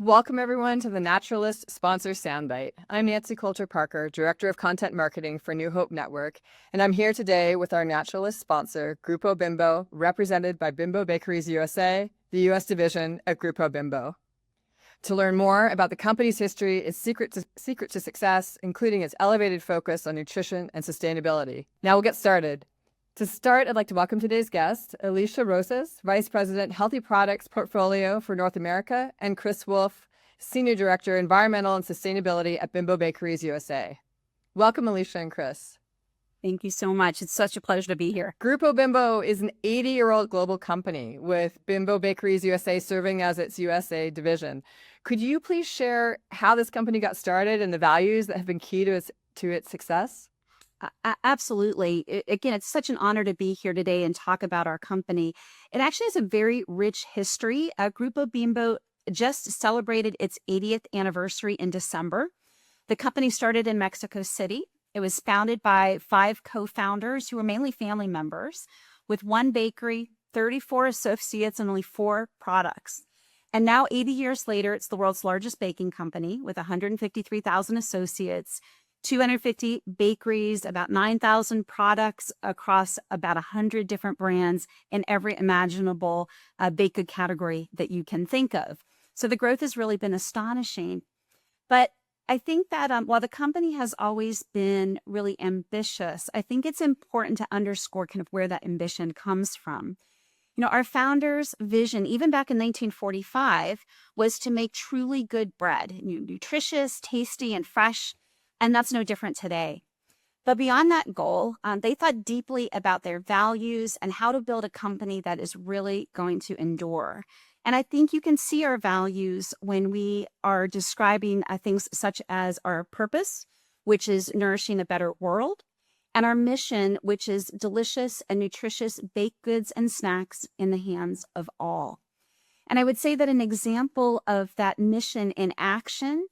Welcome, everyone, to the Naturalist sponsor Soundbyte. I'm Nancy Coulter-Parker, Director of Content Marketing for New Hope Network, and I'm here today with our Naturalist sponsor, Grupo Bimbo, represented by Bimbo Bakeries USA, the U.S. division at Grupo Bimbo. To learn more about the company's history, its secret to success, including its elevated focus on nutrition and sustainability. Now we'll get started. To start, I'd like to welcome today's guest, Alicia Rosas, Vice President, Healthy Products Portfolio for North America, and Chris Wolfe, Senior Director, Environmental and Sustainability at Bimbo Bakeries USA. Welcome, Alicia and Chris. Thank you so much. It's such a pleasure to be here. Grupo Bimbo is an 80-year-old global company with Bimbo Bakeries USA serving as its USA division. Could you please share how this company got started and the values that have been key to its success? Absolutely. Again, it's such an honor to be here today and talk about our company. It actually has a very rich history. Grupo Bimbo just celebrated its 80th anniversary in December. The company started in Mexico City. It was founded by 5 co-founders who were mainly family members, with 1 bakery, 34 associates, and only 4 products. And now, 80 years later, it's the world's largest baking company with 153,000 associates, 250 bakeries, about 9,000 products across about 100 different brands in every imaginable baked good category that you can think of. So the growth has really been astonishing. But I think that while the company has always been really ambitious, I think it's important to underscore kind of where that ambition comes from. You know, our founders' vision, even back in 1945, was to make truly good bread, nutritious, tasty, and fresh. And that's no different today. But beyond that goal, they thought deeply about their values and how to build a company that is really going to endure. And I think you can see our values when we are describing things such as our purpose, which is nourishing a better world, and our mission, which is delicious and nutritious baked goods and snacks in the hands of all. And I would say that an example of that mission in action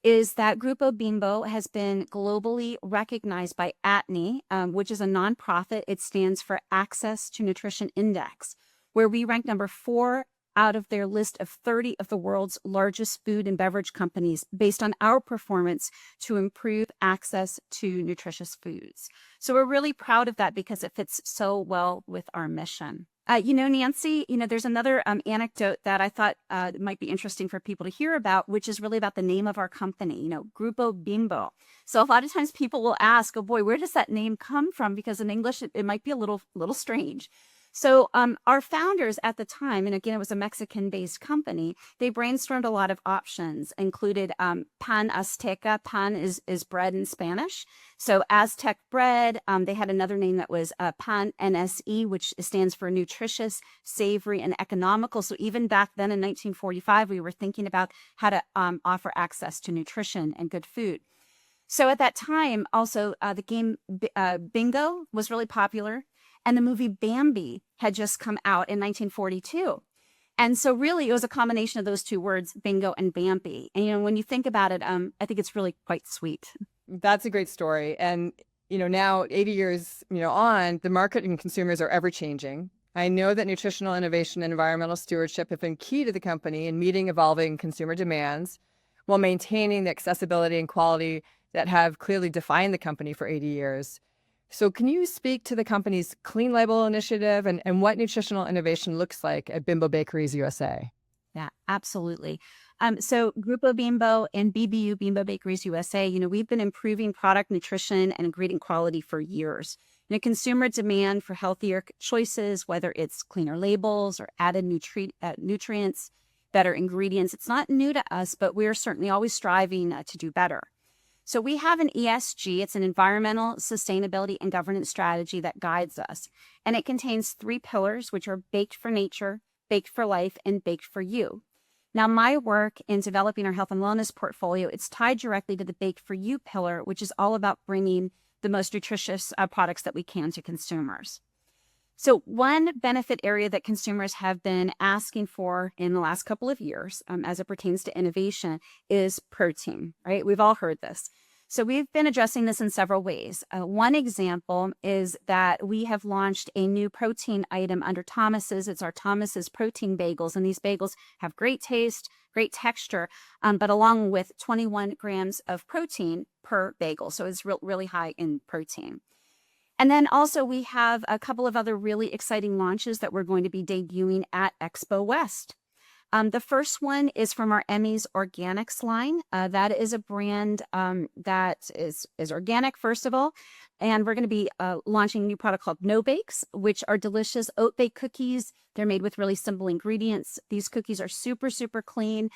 is that Grupo Bimbo has been globally recognized by ATNI, which is a nonprofit. It stands for Access to Nutrition Index, where we rank number 4 out of their list of 30 of the world's largest food and beverage companies based on our performance to improve access to nutritious foods. So we're really proud of that because it fits so well with our mission. Nancy, there's another anecdote that I thought might be interesting for people to hear about, which is really about the name of our company, Grupo Bimbo. So a lot of times people will ask, oh boy, where does that name come from? Because in English, it might be a little strange. So our founders at the time, and again, it was a Mexican-based company, they brainstormed a lot of options, included pan azteca. Pan is bread in Spanish. So Aztec bread. They had another name that was pan NSE, which stands for nutritious, savory, and economical. So even back then in 1945, we were thinking about how to offer access to nutrition and good food. So at that time, also, the game Bingo was really popular. And the movie Bambi had just come out in 1942. And so really, it was a combination of those 2 words, bingo and Bambi. And, when you think about it, I think it's really quite sweet. That's a great story. And, now 80 years, on, the market and consumers are ever changing. I know that nutritional innovation and environmental stewardship have been key to the company in meeting evolving consumer demands while maintaining the accessibility and quality that have clearly defined the company for 80 years. So can you speak to the company's Clean Label initiative and what nutritional innovation looks like at Bimbo Bakeries USA? Yeah, absolutely. So Grupo Bimbo and BBU, Bimbo Bakeries USA, we've been improving product nutrition and ingredient quality for years. Consumer demand for healthier choices, whether it's cleaner labels or added nutrients, better ingredients, it's not new to us, but we're certainly always striving to do better. So we have an ESG, it's an environmental, sustainability, and governance strategy that guides us. And it contains 3 pillars, which are baked for nature, baked for life, and baked for you. Now, my work in developing our health and wellness portfolio, it's tied directly to the baked for you pillar, which is all about bringing the most nutritious products that we can to consumers. So one benefit area that consumers have been asking for in the last couple of years, as it pertains to innovation, is protein, right? We've all heard this. So we've been addressing this in several ways. One example is that we have launched a new protein item under Thomas's. It's our Thomas's protein bagels, and these bagels have great taste, great texture, but along with 21 grams of protein per bagel. So it's really high in protein. And then also we have a couple of other really exciting launches that we're going to be debuting at Expo West. The first one is from our Emmy's Organics line. That is a brand that is organic, first of all. And we're going to be launching a new product called No Bakes, which are delicious oat bake cookies. They're made with really simple ingredients. These cookies are super, super clean,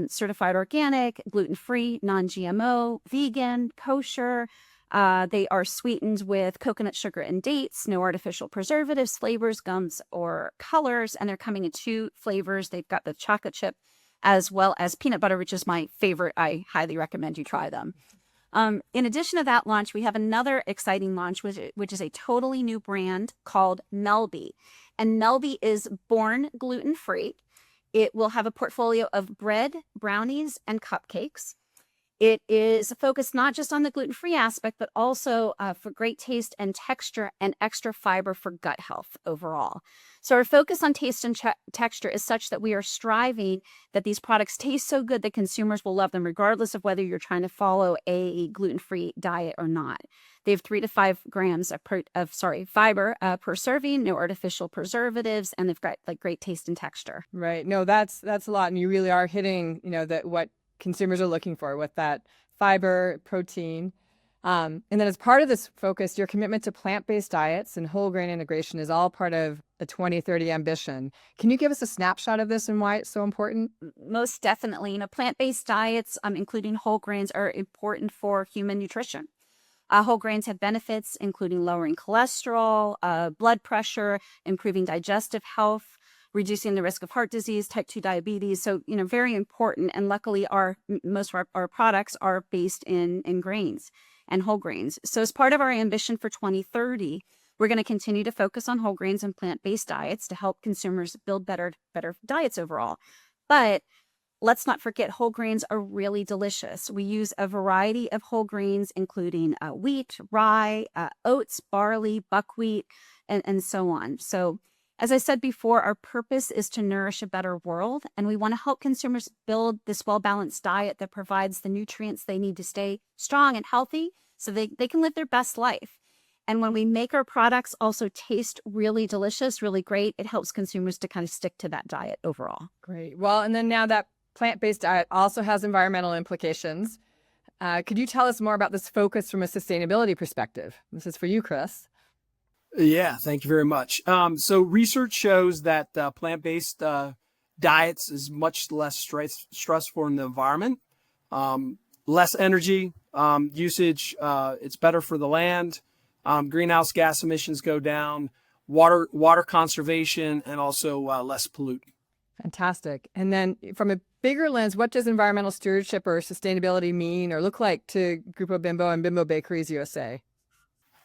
certified organic, gluten-free, non-GMO, vegan, kosher. They are sweetened with coconut sugar and dates, no artificial preservatives, flavors, gums, or colors. And they're coming in 2 flavors. They've got the chocolate chip as well as peanut butter, which is my favorite. I highly recommend you try them. In addition to that launch, we have another exciting launch, which is a totally new brand called Melby. And Melby is born gluten-free. It will have a portfolio of bread, brownies, and cupcakes. It is focused not just on the gluten-free aspect, but also for great taste and texture and extra fiber for gut health overall. So our focus on taste and texture is such that we are striving that these products taste so good that consumers will love them, regardless of whether you're trying to follow a gluten-free diet or not. They have 3 to 5 grams of fiber per serving, no artificial preservatives, and they've got like great taste and texture. Right. No, that's a lot. And you really are hitting, what consumers are looking for with that fiber, protein. And then as part of this focus, your commitment to plant-based diets and whole grain integration is all part of the 2030 ambition. Can you give us a snapshot of this and why it's so important? Most definitely. Plant-based diets, including whole grains, are important for human nutrition. Whole grains have benefits, including lowering cholesterol, blood pressure, improving digestive health, reducing the risk of heart disease, type 2 diabetes. So, very important. And luckily, most of our products are based in grains and whole grains. So as part of our ambition for 2030, we're going to continue to focus on whole grains and plant-based diets to help consumers build better diets overall. But let's not forget, whole grains are really delicious. We use a variety of whole grains, including wheat, rye, oats, barley, buckwheat, and so on. So as I said before, our purpose is to nourish a better world, and we want to help consumers build this well-balanced diet that provides the nutrients they need to stay strong and healthy so they can live their best life. And when we make our products also taste really delicious, really great, it helps consumers to kind of stick to that diet overall. Great. Well, and then now that plant-based diet also has environmental implications. Could you tell us more about this focus from a sustainability perspective? This is for you, Chris. Yeah, thank you very much. So research shows that plant-based diets is much less stressful in the environment, less energy usage. It's better for the land. Greenhouse gas emissions go down, water conservation, and also less pollutant. Fantastic. And then from a bigger lens, what does environmental stewardship or sustainability mean or look like to Grupo Bimbo and Bimbo Bakeries USA?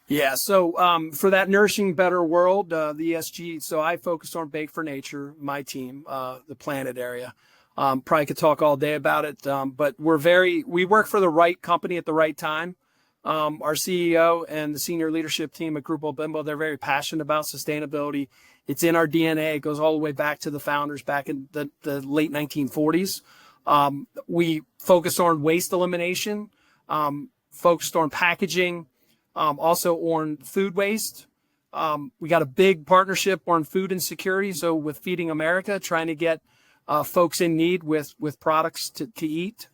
Yeah, so for that nourishing better world, the ESG, so I focused on Bake for Nature, my team, the planet area. Probably could talk all day about it, but we work for the right company at the right time. Our CEO and the senior leadership team at Grupo Bimbo, they're very passionate about sustainability. It's in our DNA. It goes all the way back to the founders back in the late 1940s. We focused on waste elimination, focused on packaging, also on food waste. We got a big partnership on food insecurity. So with Feeding America, trying to get folks in need with products to eat.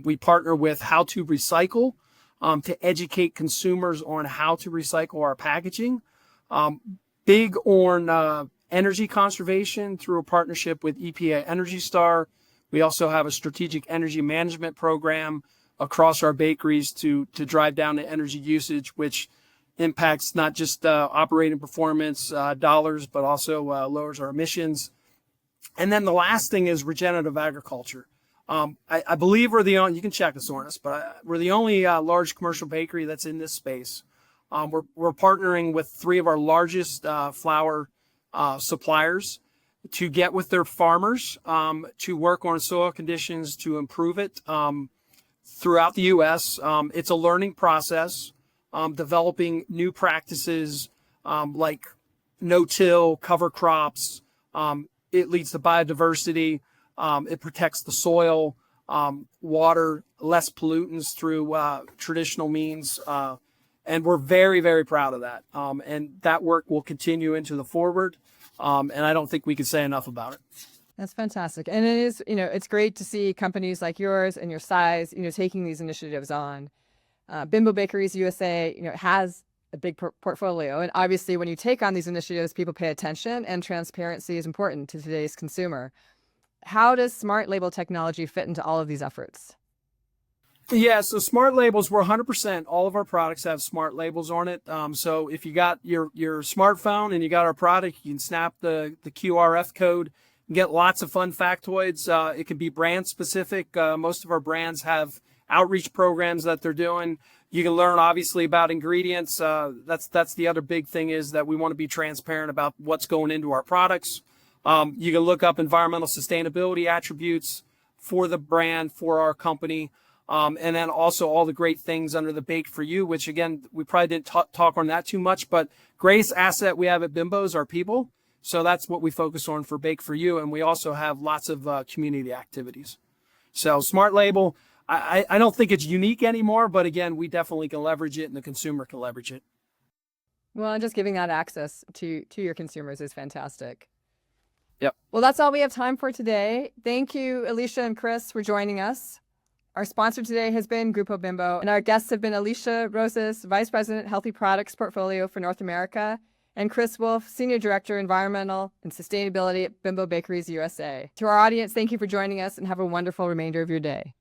We partner with How to Recycle to educate consumers on how to recycle our packaging. Big on energy conservation through a partnership with EPA Energy Star. We also have a strategic energy management program across our bakeries to drive down the energy usage, which impacts not just operating performance dollars, but also lowers our emissions. And then the last thing is regenerative agriculture. I believe we're the only, you can check us on us, but we're the only large commercial bakery that's in this space. We're partnering with 3 of our largest flour suppliers to get with their farmers to work on soil conditions to improve it throughout the U.S. It's a learning process, developing new practices like no-till, cover crops. It leads to biodiversity. It protects the soil, water, less pollutants through traditional means. And we're very, very proud of that. And that work will continue into the forward. And I don't think we can say enough about it. That's fantastic. And it is, it's great to see companies like yours and your size, taking these initiatives on. Bimbo Bakeries USA, has a big portfolio. And obviously, when you take on these initiatives, people pay attention, and transparency is important to today's consumer. How does smart label technology fit into all of these efforts? Yeah, so smart labels, we're 100%. All of our products have smart labels on it. So if you got your smartphone and you got our product, you can snap the QRF code and get lots of fun factoids. It can be brand specific. Most of our brands have outreach programs that they're doing. You can learn obviously about ingredients. That's the other big thing, is that we want to be transparent about what's going into our products. You can look up environmental sustainability attributes for the brand, for our company. And then also all the great things under the Bake for You, which again, we probably didn't talk on that too much, but greatest asset we have at Bimbo is our people. So that's what we focus on for Bake for You. And we also have lots of community activities. So smart label, I don't think it's unique anymore, but again, we definitely can leverage it and the consumer can leverage it. Well, and just giving that access to your consumers is fantastic. Yep. Well, that's all we have time for today. Thank you, Alicia and Chris, for joining us. Our sponsor today has been Grupo Bimbo, and our guests have been Alicia Rosas, Vice President, Healthy Products Portfolio for North America, and Chris Wolfe, Senior Director, Environmental and Sustainability at Bimbo Bakeries USA. To our audience, thank you for joining us, and have a wonderful remainder of your day.